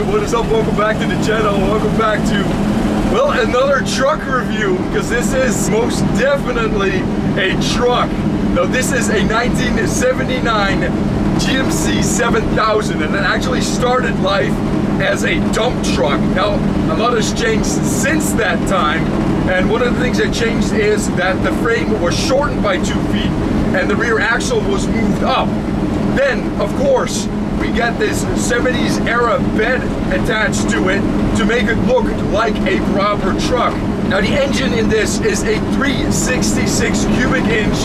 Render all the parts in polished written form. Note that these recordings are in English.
What is up? Welcome back to the channel. Welcome back to, well, another truck review, because this is most definitely a truck. Now this is a 1979 GMC 7000, and it actually started life as a dump truck. Now a lot has changed since that time, and one of the things that changed is that the frame was shortened by 2 feet and the rear axle was moved up. Then, of course, we get this 70s era bed attached to it to make it look like a proper truck. Now the engine in this is a 366 cubic inch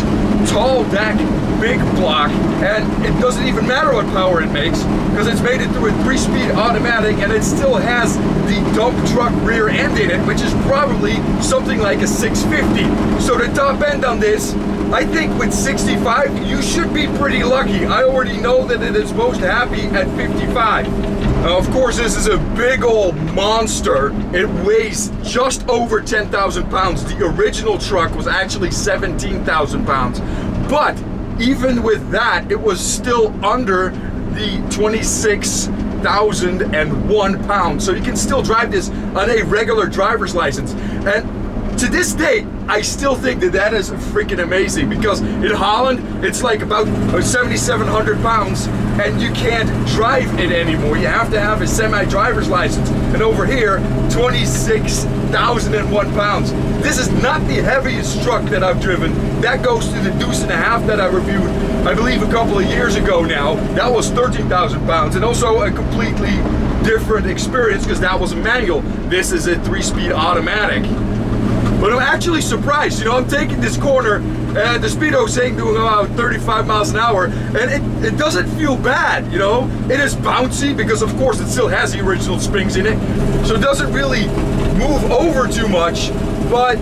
tall deck big block, and it doesn't even matter what power it makes because it's made it through a 3-speed automatic, and it still has the dump truck rear end in it, which is probably something like a 650. So the top end on this, I think with 65, you should be pretty lucky. I already know that it is most happy at 55. Of course, this is a big old monster. It weighs just over 10,000 pounds. The original truck was actually 17,000 pounds. But even with that, it was still under the 26,001 pounds. So you can still drive this on a regular driver's license. And to this day, I still think that that is freaking amazing, because in Holland, it's like about 7,700 pounds and you can't drive it anymore. You have to have a semi-driver's license. And over here, 26,001 pounds. This is not the heaviest truck that I've driven. That goes to the Deuce and a Half that I reviewed, I believe, a couple of years ago now. That was 13,000 pounds, and also a completely different experience because that was a manual. This is a 3-speed automatic. But I'm actually surprised. You know, I'm taking this corner and the speedo saying doing about 35 miles an hour, and it doesn't feel bad, you know? It is bouncy because of course it still has the original springs in it, so it doesn't really move over too much, but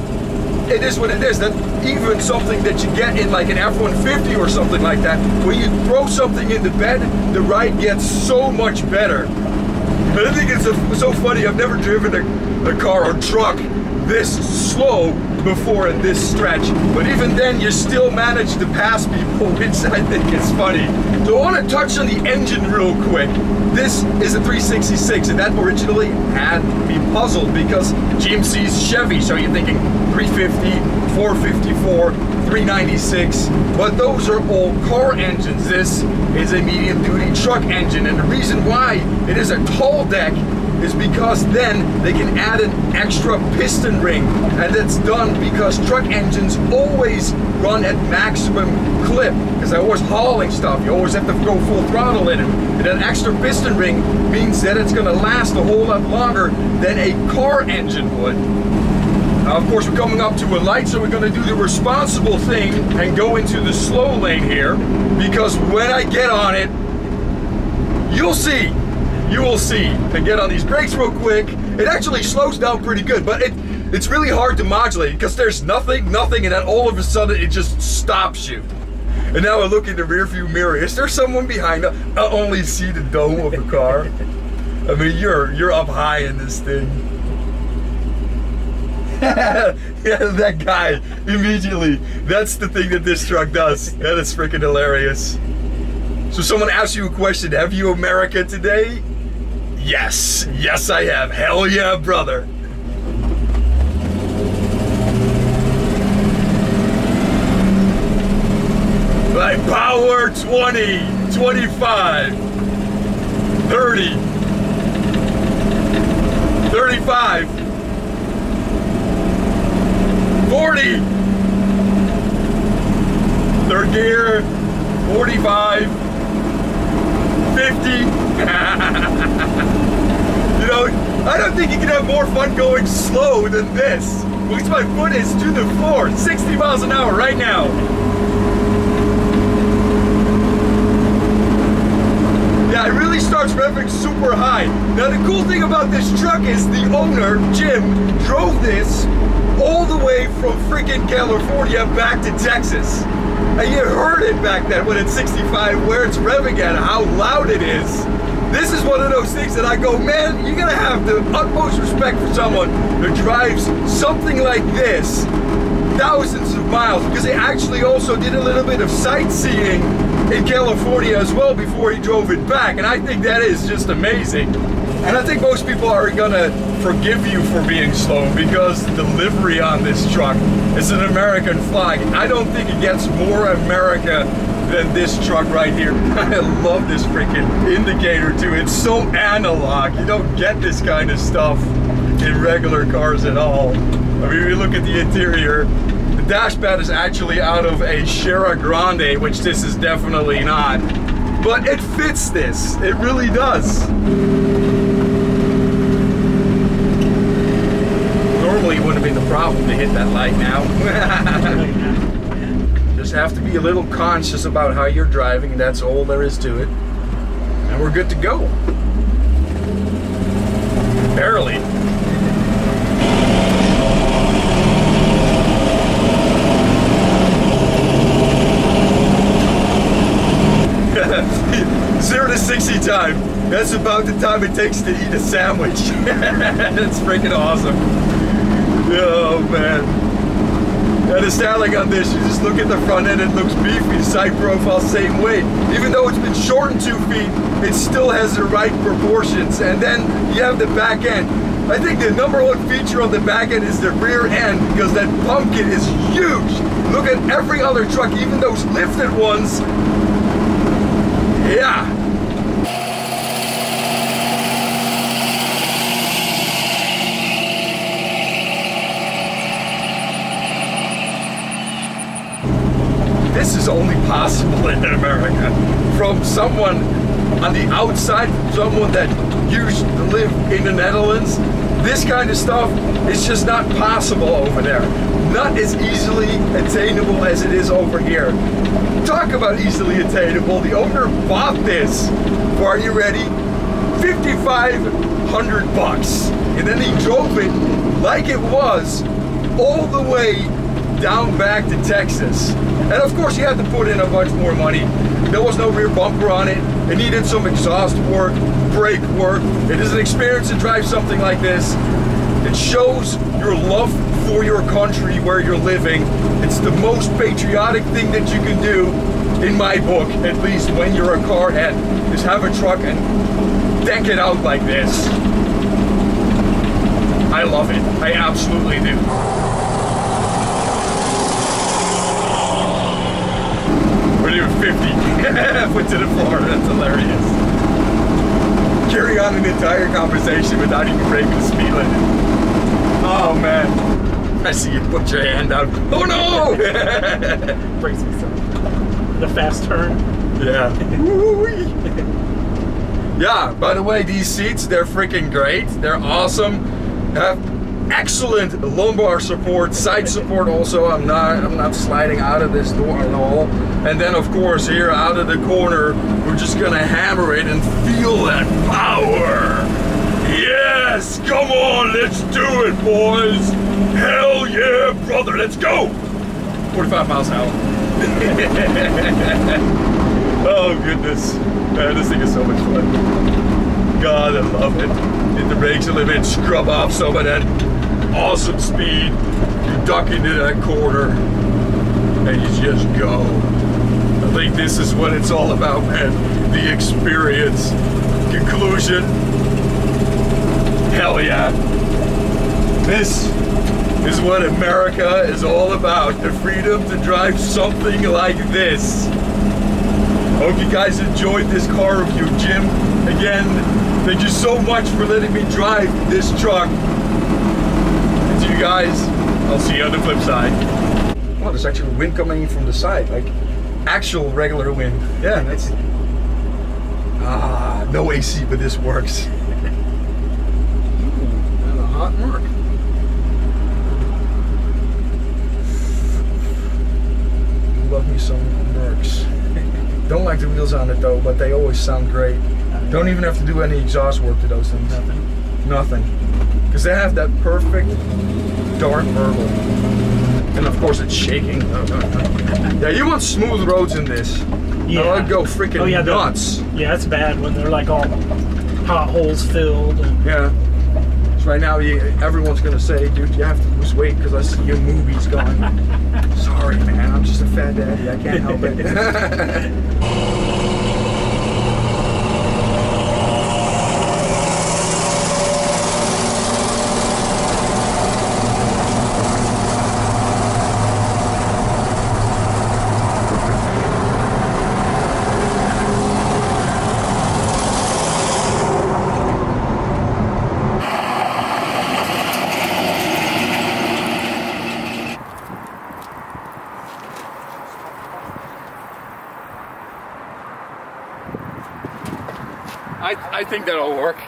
it is what it is. That even something that you get in like an F-150 or something like that, when you throw something in the bed, the ride gets so much better. And I think it's so funny. I've never driven a car or truck this slow before in this stretch, but even then you still manage to pass people, which I think is funny. So I want to touch on the engine real quick. This is a 366, and that originally had me puzzled because GMC's Chevy, so you're thinking 350, 454, 396, but those are all car engines. This is a medium-duty truck engine, and the reason why it is a tall deck is because then they can add an extra piston ring, and that's done because truck engines always run at maximum clip, because they're always hauling stuff. You always have to go full throttle in it, and that extra piston ring means that it's going to last a whole lot longer than a car engine would. Now, of course, we're coming up to a light, so we're going to do the responsible thing and go into the slow lane here, because when I get on it, you'll see. You will see. And get on these brakes real quick. It actually slows down pretty good, but it's really hard to modulate because there's nothing, and then all of a sudden it just stops you. And now I look in the rearview mirror. Is there someone behind us? I only see the dome of the car. I mean, you're up high in this thing. Yeah, that guy immediately. That's the thing that this truck does. That is freaking hilarious. So someone asked you a question. Have you Merica'd today? Yes, yes I have. Hell yeah, brother. Like power 20, 25, 30, 35, 40, third gear, 45, 50. You know, I don't think you can have more fun going slow than this. At least my foot is to the floor, 60 miles an hour right now. Yeah, it really starts revving super high. Now the cool thing about this truck is the owner, Jim, drove this all the way from freaking California back to Texas. And you heard it back then when it's 65, where it's revving at, how loud it is. This is one of those things that I go, man, you're gonna have the utmost respect for someone who drives something like this thousands of miles, because he actually also did a little bit of sightseeing in California as well before he drove it back, and I think that is just amazing. And I think most people are gonna forgive you for being slow because the livery on this truck is an American flag. I don't think it gets more America than this truck right here. I love this freaking indicator too. It's so analog. You don't get this kind of stuff in regular cars at all. I mean, if you look at the interior, the dash pad is actually out of a Sierra Grande, which this is definitely not. But it fits this. It really does. Normally it wouldn't have been the problem to hit that light now. Just have to be a little conscious about how you're driving, and that's all there is to it. And we're good to go. Barely. Zero to 60 time. That's about the time it takes to eat a sandwich. That's freaking awesome. Oh man. And the styling on this, you just look at the front end, it looks beefy. The side profile, same way. Even though it's been shortened 2 feet, it still has the right proportions. And then you have the back end. I think the #1 feature on the back end is the rear end, because that pumpkin is huge. Look at every other truck, even those lifted ones. Yeah. This is only possible in America. From someone on the outside, from someone that used to live in the Netherlands, this kind of stuff is just not possible over there. Not as easily attainable as it is over here. Talk about easily attainable. The owner bought this for, are you ready? $5,500. And then he drove it like it was all the way down back to Texas. And of course he had to put in a bunch more money. There was no rear bumper on it. It needed some exhaust work, brake work. It is an experience to drive something like this. It shows your love for your country where you're living. It's the most patriotic thing that you can do, in my book, at least when you're a car head, is have a truck and deck it out like this. I love it. I absolutely do. We're doing 50. Put to the floor. That's hilarious. Carry on an entire conversation without even breaking the speed limit. Oh man. I see you put your hand out. Oh no! Brace myself. The fast turn. Yeah. Yeah, by the way, these seats, they're freaking great. They're awesome. Have excellent lumbar support, side support also. I'm not sliding out of this door at all. And then of course here out of the corner, we're just gonna hammer it and feel that power. Yes, come on, let's do it, boys. Hell yeah, brother, let's go. 45 miles an hour. Oh goodness, man, this thing is so much fun. God, I love it. Hit the brakes a little bit, scrub off some of that awesome speed. You duck into that corner and you just go. I think this is what it's all about, man. The experience. Conclusion. Hell yeah. This is what America is all about. The freedom to drive something like this. Hope you guys enjoyed this car review. Jim, again, thank you so much for letting me drive this truck. And to you guys, I'll see you on the flip side. Oh, there's actually wind coming in from the side, like actual regular wind. Yeah, that's... Ah, no AC, but this works. And a hot mark. Love me some Mercs. Don't like the wheels on it though, but they always sound great. Don't even have to do any exhaust work to those things. Nothing. Nothing. Because they have that perfect dark burble. And of course it's shaking. Yeah, you want smooth roads in this. Yeah. I'd go freaking nuts. Yeah, it's bad when they're like all potholes filled. And yeah. So right now everyone's gonna say, dude, you have to lose weight because I see your movies going. Sorry, man, I'm just a fat daddy. I can't help it. I think that'll work.